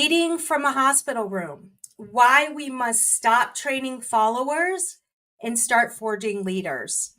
Leading from a hospital room, why we must stop training followers and start forging leaders.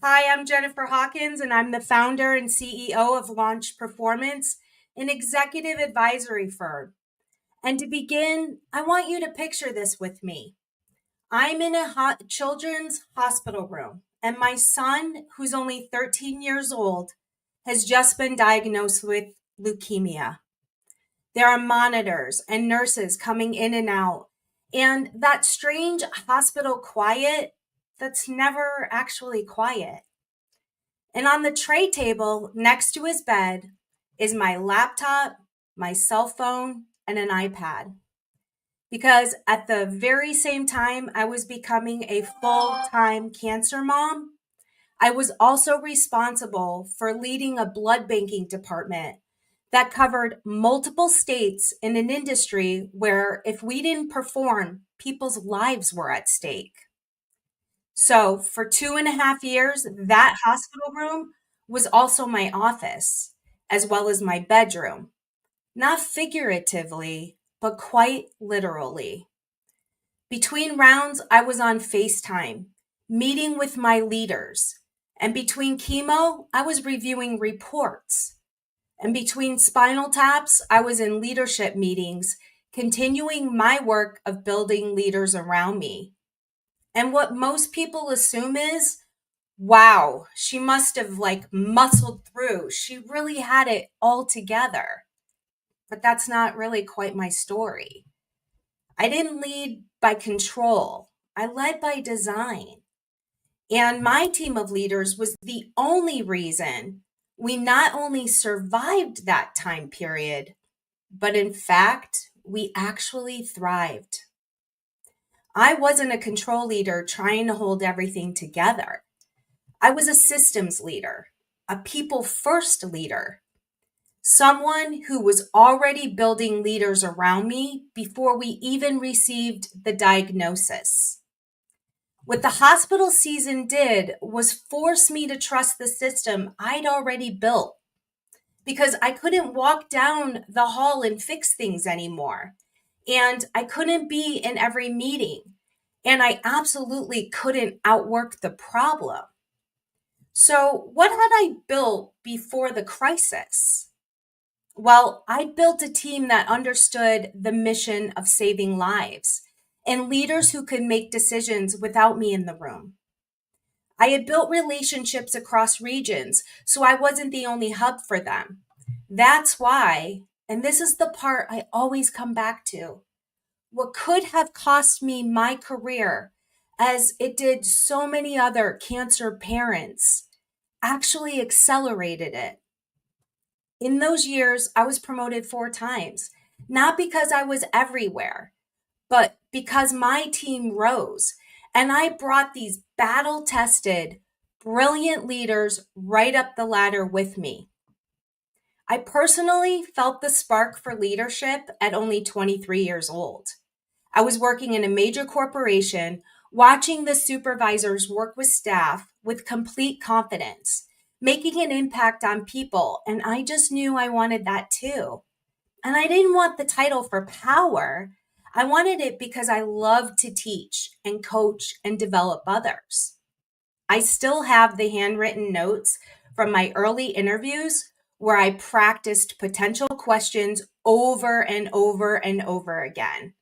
Hi, I'm Jennifer Hawkins, and I'm the founder and CEO of Launch Performance, an executive advisory firm. And to begin, I want you to picture this with me. I'm in a children's hospital room, and my son, who's only 13 years old, has just been diagnosed with leukemia. There are monitors and nurses coming in and out, and that strange hospital quiet that's never actually quiet. And on the tray table next to his bed is my laptop, my cell phone, and an iPad. Because at the very same time I was becoming a full-time cancer mom, I was also responsible for leading a blood banking department that covered multiple states in an industry where if we didn't perform, people's lives were at stake. So for 2.5 years, that hospital room was also my office, as well as my bedroom. Not figuratively, but quite literally. Between rounds, I was on FaceTime, meeting with my leaders. And between chemo, I was reviewing reports. And between spinal taps, I was in leadership meetings, continuing my work of building leaders around me. And what most people assume is, wow, she must have muscled through. She really had it all together. But that's not really quite my story. I didn't lead by control. I led by design. And my team of leaders was the only reason we not only survived that time period, but in fact, we actually thrived. I wasn't a control leader trying to hold everything together. I was a systems leader, a people first leader, someone who was already building leaders around me before we even received the diagnosis. What the hospital season did was force me to trust the system I'd already built because I couldn't walk down the hall and fix things anymore. And I couldn't be in every meeting. And I absolutely couldn't outwork the problem. So, what had I built before the crisis? Well, I built a team that understood the mission of saving lives and leaders who could make decisions without me in the room. I had built relationships across regions, so I wasn't the only hub for them. That's why, and this is the part I always come back to, what could have cost me my career, as it did so many other cancer parents, actually accelerated it. In those years, I was promoted 4 times, not because I was everywhere, but because my team rose and I brought these battle tested, brilliant leaders right up the ladder with me. I personally felt the spark for leadership at only 23 years old. I was working in a major corporation, watching the supervisors work with staff with complete confidence, making an impact on people, and I just knew I wanted that too. And I didn't want the title for power. I wanted it because I loved to teach and coach and develop others. I still have the handwritten notes from my early interviews where I practiced potential questions over and over and over again.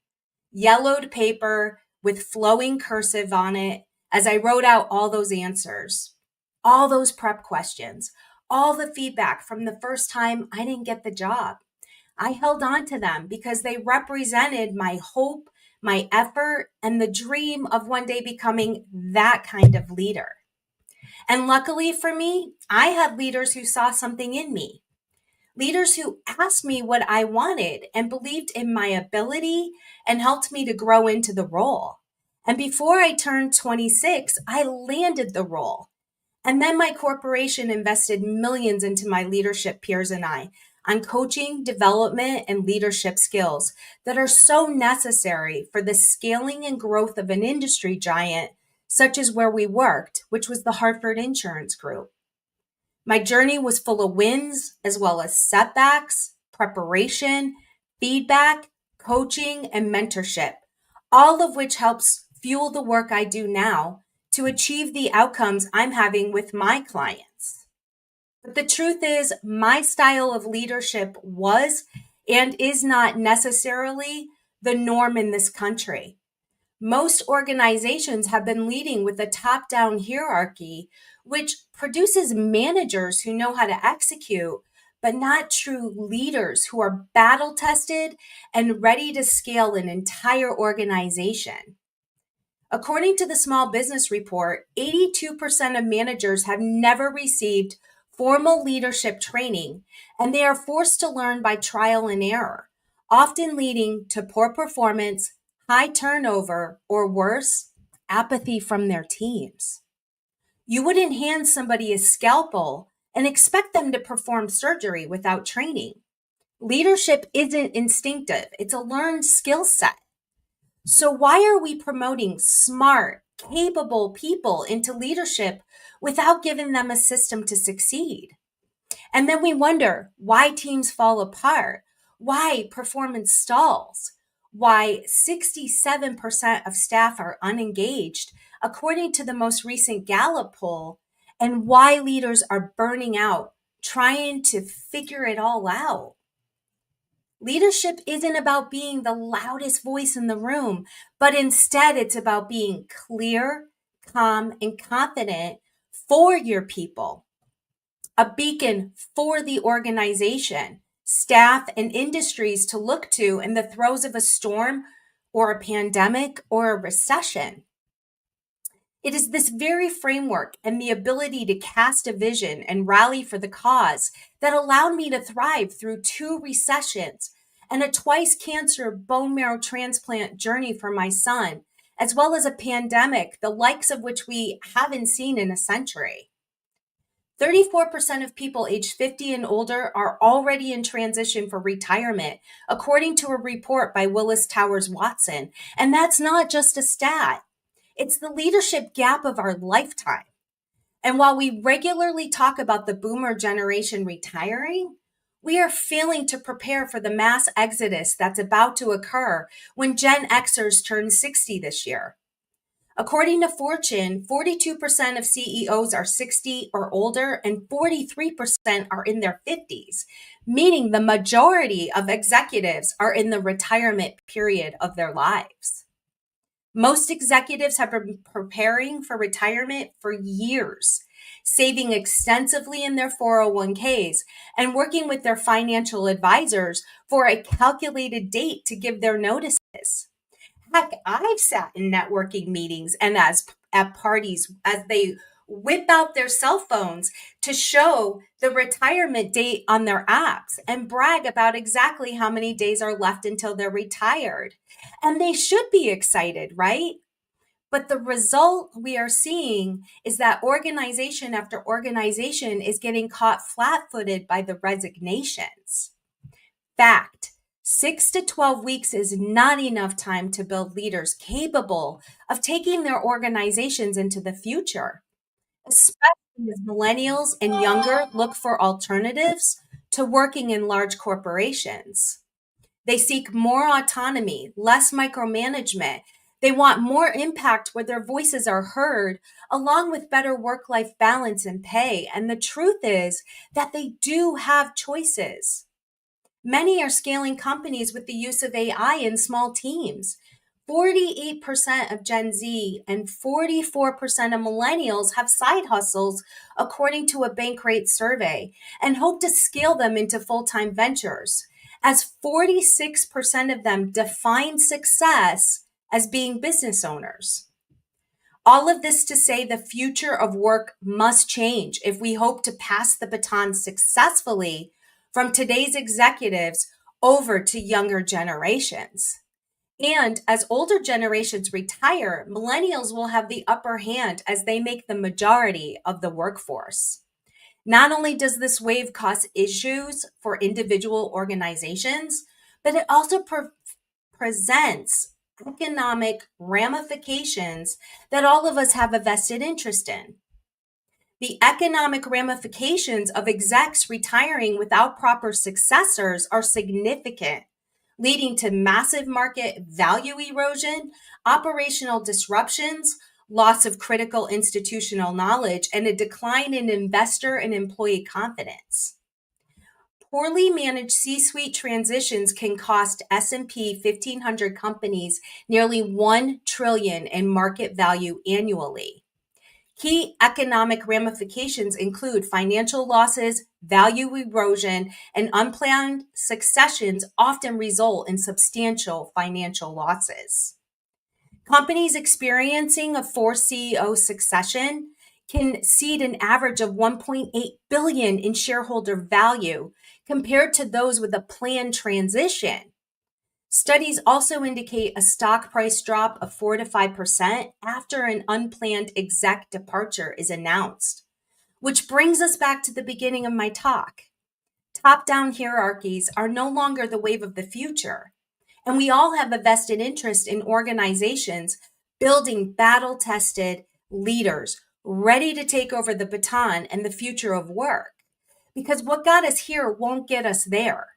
Yellowed paper with flowing cursive on it as I wrote out all those answers, all those prep questions, all the feedback from the first time I didn't get the job. I held on to them because they represented my hope, my effort, and the dream of one day becoming that kind of leader. And luckily for me, I had leaders who saw something in me, leaders who asked me what I wanted and believed in my ability and helped me to grow into the role. And before I turned 26, I landed the role. And then my corporation invested millions into my leadership peers and I on coaching, development, and leadership skills that are so necessary for the scaling and growth of an industry giant, such as where we worked, which was the Hartford Insurance Group. My journey was full of wins as well as setbacks, preparation, feedback, coaching, and mentorship, all of which helps fuel the work I do now to achieve the outcomes I'm having with my clients. But the truth is, my style of leadership was and is not necessarily the norm in this country. Most organizations have been leading with a top-down hierarchy, which produces managers who know how to execute, but not true leaders who are battle-tested and ready to scale an entire organization. According to the Small Business Report, 82% of managers have never received formal leadership training, and they are forced to learn by trial and error, often leading to poor performance, high turnover, or worse, apathy from their teams. You wouldn't hand somebody a scalpel and expect them to perform surgery without training. Leadership isn't instinctive, it's a learned skill set. So why are we promoting smart, capable people into leadership without giving them a system to succeed? And then we wonder why teams fall apart, why performance stalls, why 67% of staff are unengaged, according to the most recent Gallup poll, and why leaders are burning out, trying to figure it all out. Leadership isn't about being the loudest voice in the room, but instead it's about being clear, calm, and confident for your people, a beacon for the organization, staff, and industries to look to in the throes of a storm or a pandemic or a recession. It is this very framework and the ability to cast a vision and rally for the cause that allowed me to thrive through 2 recessions and a twice cancer bone marrow transplant journey for my son, as well as a pandemic, the likes of which we haven't seen in a century. 34% of people aged 50 and older are already in transition for retirement, according to a report by Willis Towers Watson. And that's not just a stat. It's the leadership gap of our lifetime. And while we regularly talk about the boomer generation retiring, we are failing to prepare for the mass exodus that's about to occur when Gen Xers turn 60 this year. According to Fortune, 42% of CEOs are 60 or older and 43% are in their 50s, meaning the majority of executives are in the retirement period of their lives. Most executives have been preparing for retirement for years, saving extensively in their 401ks and working with their financial advisors for a calculated date to give their notices. Heck, I've sat in networking meetings and at parties as they whip out their cell phones to show the retirement date on their apps and brag about exactly how many days are left until they're retired. And they should be excited, right? But the result we are seeing is that organization after organization is getting caught flat-footed by the resignations. Fact. 6 to 12 weeks is not enough time to build leaders capable of taking their organizations into the future, especially as millennials and younger look for alternatives to working in large corporations. They seek more autonomy, less micromanagement. They want more impact where their voices are heard, along with better work-life balance and pay. And the truth is that they do have choices. Many are scaling companies with the use of AI in small teams. 48% of Gen Z and 44% of millennials have side hustles, according to a Bankrate survey, and hope to scale them into full-time ventures, as 46% of them define success as being business owners. All of this to say the future of work must change if we hope to pass the baton successfully from today's executives over to younger generations. And as older generations retire, millennials will have the upper hand as they make the majority of the workforce. Not only does this wave cause issues for individual organizations, but it also presents economic ramifications that all of us have a vested interest in. The economic ramifications of execs retiring without proper successors are significant, leading to massive market value erosion, operational disruptions, loss of critical institutional knowledge, and a decline in investor and employee confidence. Poorly managed C-suite transitions can cost S&P 1500 companies nearly $1 trillion in market value annually. Key economic ramifications include financial losses, value erosion, and unplanned successions often result in substantial financial losses. Companies experiencing a forced CEO succession can cede an average of $1.8 billion in shareholder value compared to those with a planned transition. Studies also indicate a stock price drop of 4 to 5% after an unplanned exec departure is announced. Which brings us back to the beginning of my talk. Top-down hierarchies are no longer the wave of the future, and we all have a vested interest in organizations building battle-tested leaders ready to take over the baton and the future of work. Because what got us here won't get us there.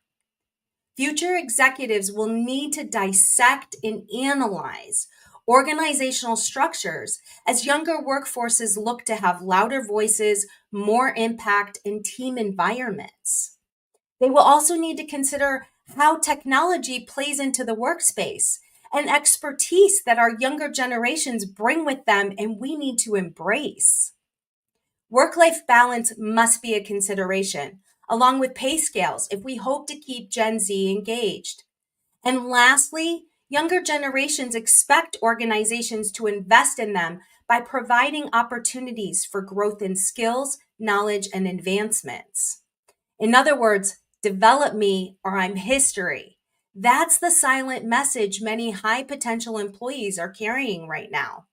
Future executives will need to dissect and analyze organizational structures as younger workforces look to have louder voices, more impact, and team environments. They will also need to consider how technology plays into the workspace and expertise that our younger generations bring with them and we need to embrace. Work-life balance must be a consideration, along with pay scales if we hope to keep Gen Z engaged. And lastly, younger generations expect organizations to invest in them by providing opportunities for growth in skills, knowledge, and advancements. In other words, develop me or I'm history. That's the silent message many high potential employees are carrying right now.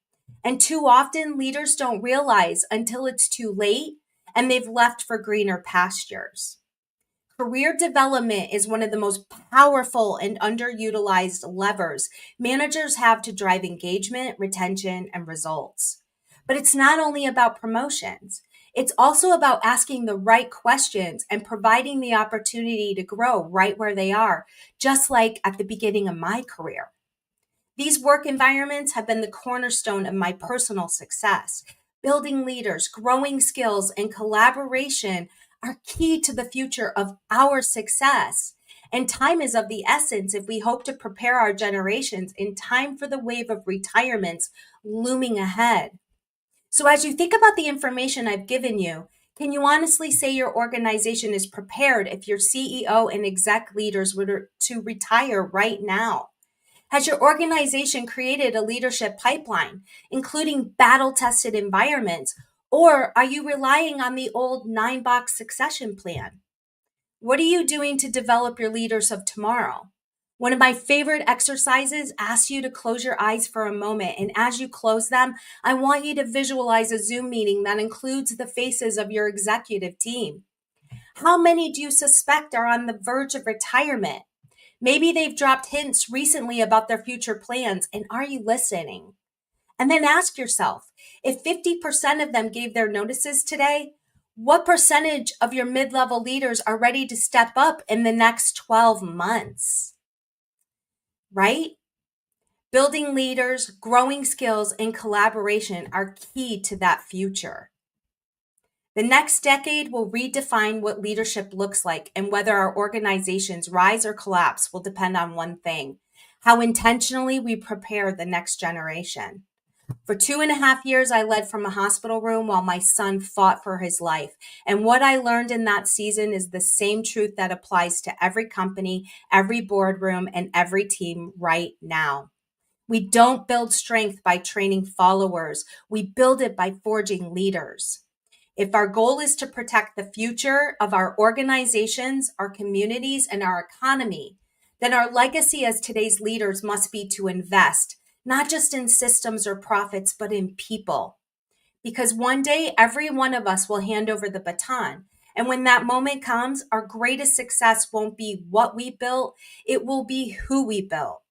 And too often, leaders don't realize until it's too late and they've left for greener pastures. Career development is one of the most powerful and underutilized levers managers have to drive engagement, retention, and results. But it's not only about promotions. It's also about asking the right questions and providing the opportunity to grow right where they are, just like at the beginning of my career. These work environments have been the cornerstone of my personal success. Building leaders, growing skills, and collaboration are key to the future of our success. And time is of the essence if we hope to prepare our generations in time for the wave of retirements looming ahead. So as you think about the information I've given you, can you honestly say your organization is prepared if your CEO and exec leaders were to retire right now? Has your organization created a leadership pipeline, including battle-tested environments, or are you relying on the old 9-box succession plan? What are you doing to develop your leaders of tomorrow? One of my favorite exercises asks you to close your eyes for a moment, and as you close them, I want you to visualize a Zoom meeting that includes the faces of your executive team. How many do you suspect are on the verge of retirement? Maybe they've dropped hints recently about their future plans, and are you listening? And then ask yourself, if 50% of them gave their notices today, what percentage of your mid-level leaders are ready to step up in the next 12 months? Right? Building leaders, growing skills, and collaboration are key to that future. The next decade will redefine what leadership looks like, and whether our organizations rise or collapse will depend on one thing: how intentionally we prepare the next generation. For 2.5 years, I led from a hospital room while my son fought for his life. And what I learned in that season is the same truth that applies to every company, every boardroom, and every team right now. We don't build strength by training followers. We build it by forging leaders. If our goal is to protect the future of our organizations, our communities, and our economy, then our legacy as today's leaders must be to invest, not just in systems or profits, but in people. Because one day, every one of us will hand over the baton. And when that moment comes, our greatest success won't be what we built, it will be who we built.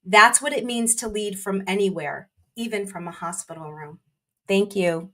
That's what it means to lead from anywhere, even from a hospital room. Thank you.